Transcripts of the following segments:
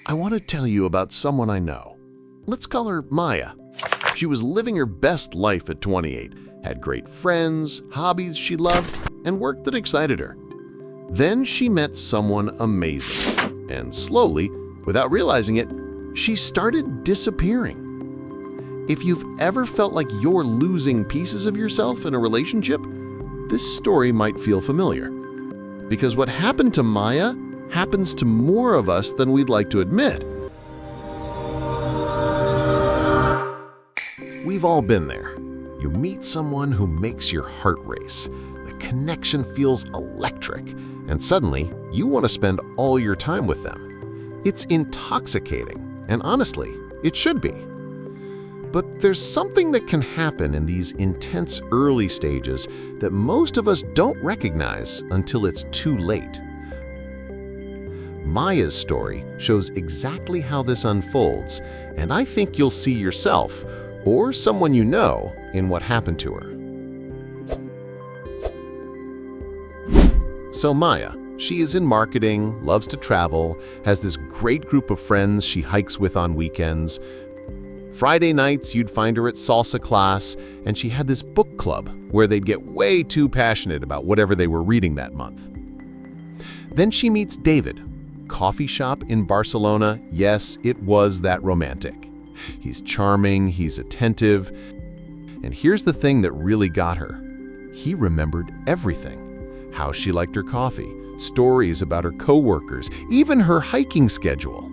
I want to tell you about someone I know. Let's call her Maya. She was living her best life at 28, had great friends, hobbies she loved, and work that excited her. Then she met someone amazing, and slowly, without realizing it, she started disappearing. If you've ever felt like you're losing pieces of yourself in a relationship, this story might feel familiar. Because what happened to Maya happens to more of us than we'd like to admit. We've all been there. You meet someone who makes your heart race. The connection feels electric, and suddenly you want to spend all your time with them. It's intoxicating, and honestly, it should be. But there's something that can happen in these intense early stages that most of us don't recognize until it's too late. Maya's story shows exactly how this unfolds, and I think you'll see yourself, or someone you know, in what happened to her. So Maya, she is in marketing, loves to travel, has this great group of friends she hikes with on weekends. Friday nights, you'd find her at salsa class, and she had this book club where they'd get way too passionate about whatever they were reading that month. Then she meets David. Coffee shop in Barcelona, yes, it was that romantic. He's charming, he's attentive, and here's the thing that really got her. He remembered everything. How she liked her coffee, stories about her coworkers, even her hiking schedule.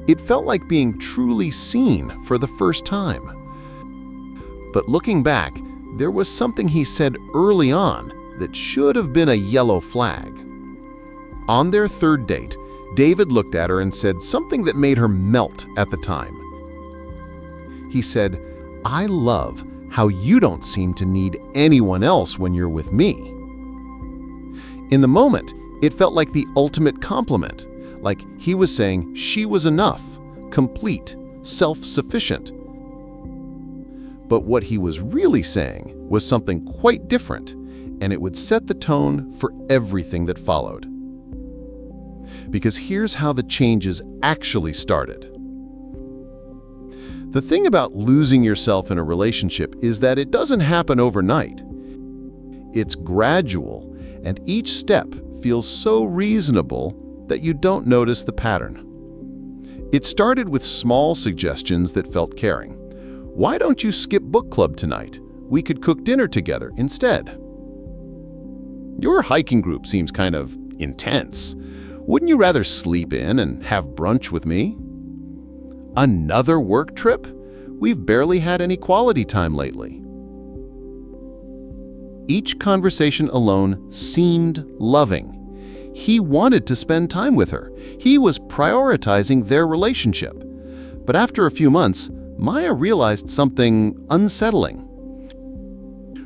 It felt like being truly seen for the first time. But looking back, there was something he said early on that should have been a yellow flag. On their third date, David looked at her and said something that made her melt at the time. He said, "I love how you don't seem to need anyone else when you're with me." In the moment, it felt like the ultimate compliment, like he was saying she was enough, complete, self-sufficient. But what he was really saying was something quite different, and it would set the tone for everything that followed. Because here's how the changes actually started. The thing about losing yourself in a relationship is that it doesn't happen overnight. It's gradual, and each step feels so reasonable that you don't notice the pattern. It started with small suggestions that felt caring. Why don't you skip book club tonight? We could cook dinner together instead. Your hiking group seems kind of intense. Wouldn't you rather sleep in and have brunch with me? Another work trip? We've barely had any quality time lately. Each conversation alone seemed loving. He wanted to spend time with her. He was prioritizing their relationship. But after a few months, Maya realized something unsettling.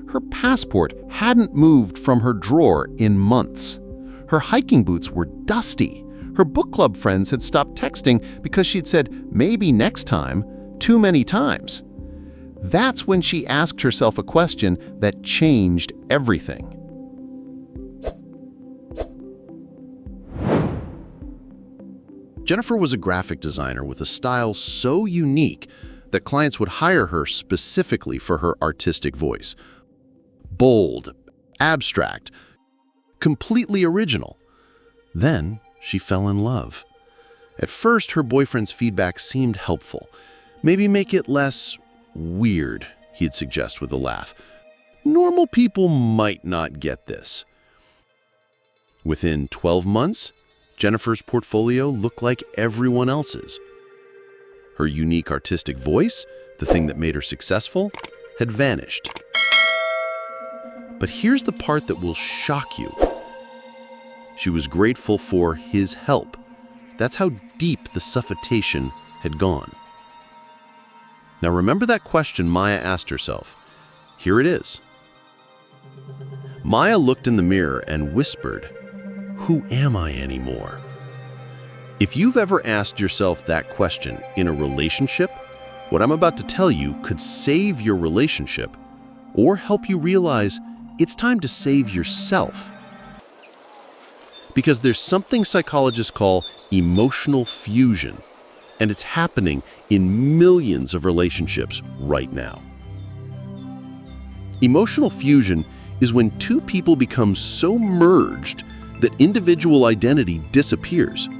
Her passport hadn't moved from her drawer in months. Her hiking boots were dusty. Her book club friends had stopped texting because she'd said, maybe next time, too many times. That's when she asked herself a question that changed everything. Jennifer was a graphic designer with a style so unique that clients would hire her specifically for her artistic voice. Bold, abstract, completely original. Then she fell in love. At first, her boyfriend's feedback seemed helpful. Maybe make it less weird, he'd suggest with a laugh. Normal people might not get this. Within 12 months, Jennifer's portfolio looked like everyone else's. Her unique artistic voice, the thing that made her successful, had vanished. But here's the part that will shock you. She was grateful for his help. That's how deep the suffocation had gone. Now remember that question Maya asked herself. Here it is. Maya looked in the mirror and whispered, "Who am I anymore?" If you've ever asked yourself that question in a relationship, what I'm about to tell you could save your relationship or help you realize it's time to save yourself. Because there's something psychologists call emotional fusion, And it's happening in millions of relationships right now. Emotional fusion is when two people become so merged that individual identity disappears.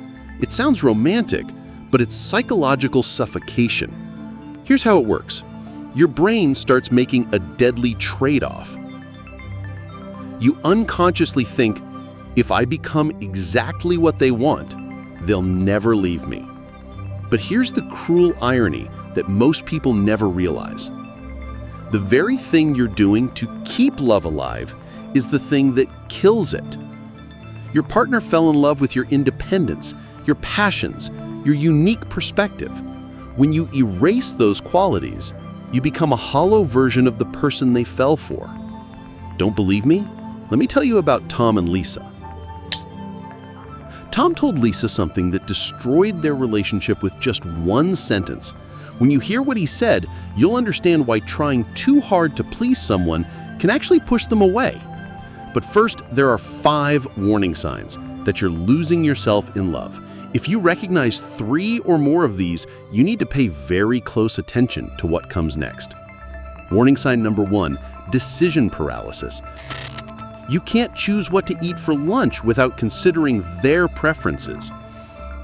It sounds romantic, but it's psychological suffocation. Here's how it works. Your brain starts making a deadly trade-off. You unconsciously think, if I become exactly what they want, they'll never leave me. But here's the cruel irony that most people never realize. The very thing you're doing to keep love alive is the thing that kills it. Your partner fell in love with your independence, your passions, your unique perspective. When you erase those qualities, you become a hollow version of the person they fell for. Don't believe me? Let me tell you about Tom and Lisa. Tom told Lisa something that destroyed their relationship with just one sentence. When you hear what he said, you'll understand why trying too hard to please someone can actually push them away. But first, there are 5 warning signs that you're losing yourself in love. If you recognize 3 or more of these, you need to pay very close attention to what comes next. Warning sign number 1, decision paralysis. You can't choose what to eat for lunch without considering their preferences.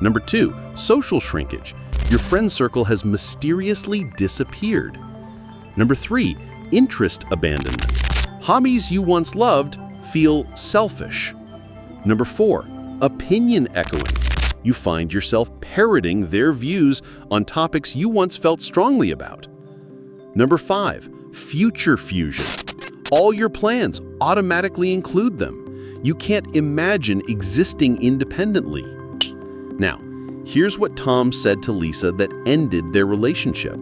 Number 2, social shrinkage. Your friend circle has mysteriously disappeared. Number 3, interest abandonment. Hobbies you once loved feel selfish. Number 4, opinion echoing. You find yourself parroting their views on topics you once felt strongly about. Number 5, future fusion. All your plans automatically include them. You can't imagine existing independently. Now, here's what Tom said to Lisa that ended their relationship.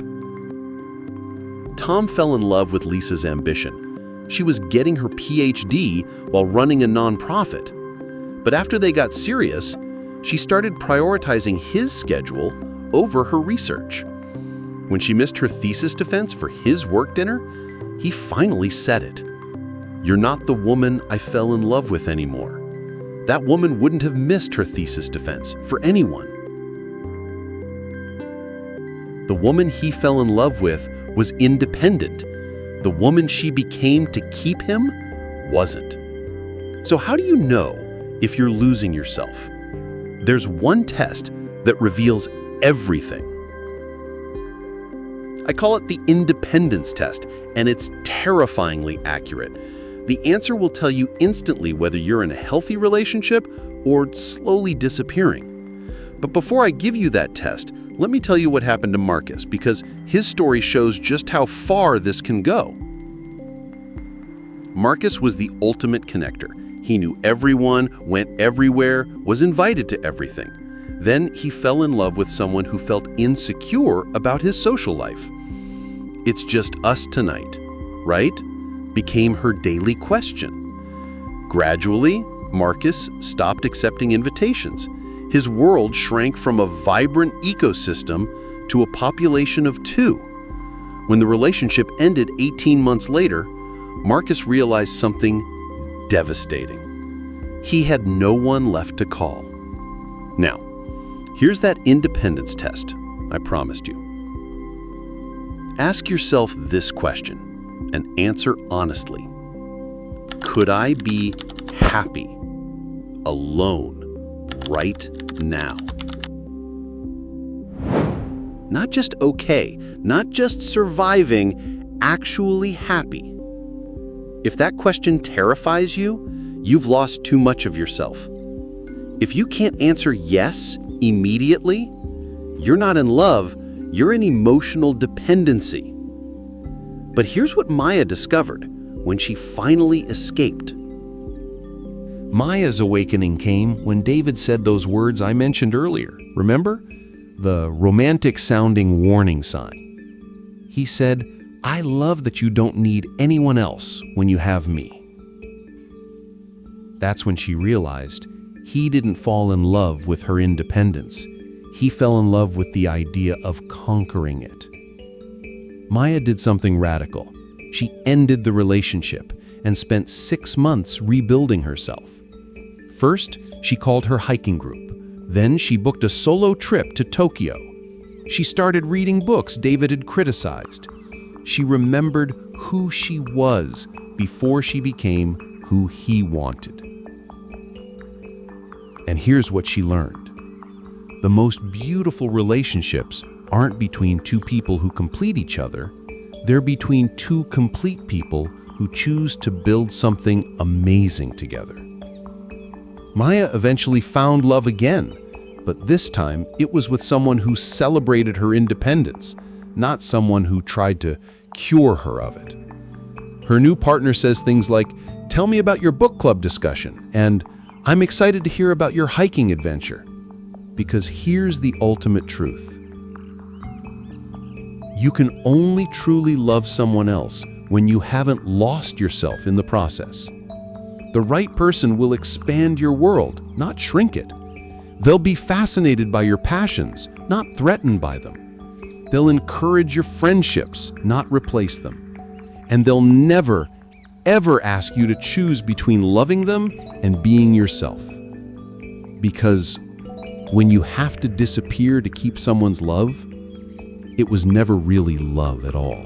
Tom fell in love with Lisa's ambition. She was getting her PhD while running a nonprofit. But after they got serious, she started prioritizing his schedule over her research. When she missed her thesis defense for his work dinner, he finally said it. "You're not the woman I fell in love with anymore." That woman wouldn't have missed her thesis defense for anyone. The woman he fell in love with was independent. The woman she became to keep him wasn't. So how do you know if you're losing yourself? There's one test that reveals everything. I call it the independence test, and it's terrifyingly accurate. The answer will tell you instantly whether you're in a healthy relationship or slowly disappearing. But before I give you that test, let me tell you what happened to Marcus, because his story shows just how far this can go. Marcus was the ultimate connector. He knew everyone, went everywhere, was invited to everything. Then he fell in love with someone who felt insecure about his social life. "It's just us tonight, right?" became her daily question. Gradually, Marcus stopped accepting invitations. His world shrank from a vibrant ecosystem to a population of 2. When the relationship ended 18 months later, Marcus realized something devastating. He had no one left to call. Now, here's that independence test I promised you. Ask yourself this question and answer honestly. Could I be happy, alone, right now? Not just okay, not just surviving, actually happy. If that question terrifies you, you've lost too much of yourself. If you can't answer yes immediately, you're not in love, you're in emotional dependency. But here's what Maya discovered when she finally escaped. Maya's awakening came when David said those words I mentioned earlier. Remember? The romantic-sounding warning sign. He said, "I love that you don't need anyone else when you have me." That's when she realized he didn't fall in love with her independence. He fell in love with the idea of conquering it. Maya did something radical. She ended the relationship and spent 6 months rebuilding herself. First, she called her hiking group. Then she booked a solo trip to Tokyo. She started reading books David had criticized. She remembered who she was before she became who he wanted. And here's what she learned. The most beautiful relationships aren't between two people who complete each other. They're between two complete people who choose to build something amazing together. Maya eventually found love again, but this time it was with someone who celebrated her independence, not someone who tried to cure her of it. Her new partner says things like, "Tell me about your book club discussion," and "I'm excited to hear about your hiking adventure." Because here's the ultimate truth. You can only truly love someone else when you haven't lost yourself in the process. The right person will expand your world, not shrink it. They'll be fascinated by your passions, not threatened by them. They'll encourage your friendships, not replace them. And they'll never, ever ask you to choose between loving them and being yourself. Because when you have to disappear to keep someone's love, it was never really love at all.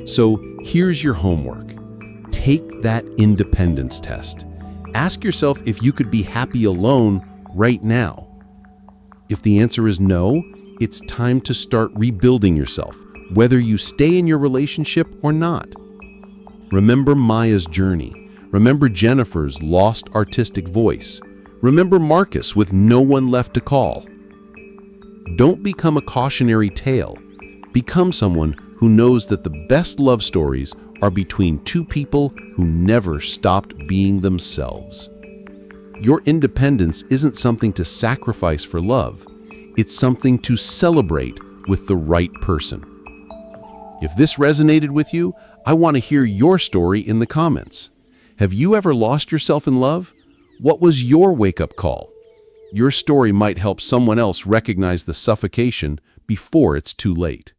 So here's your homework. Take that independence test. Ask yourself if you could be happy alone right now. If the answer is no, it's time to start rebuilding yourself, whether you stay in your relationship or not. Remember Maya's journey. Remember Jennifer's lost artistic voice. Remember Marcus with no one left to call. Don't become a cautionary tale. Become someone who knows that the best love stories are between two people who never stopped being themselves. Your independence isn't something to sacrifice for love. It's something to celebrate with the right person. If this resonated with you, I want to hear your story in the comments. Have you ever lost yourself in love? What was your wake-up call? Your story might help someone else recognize the suffocation before it's too late.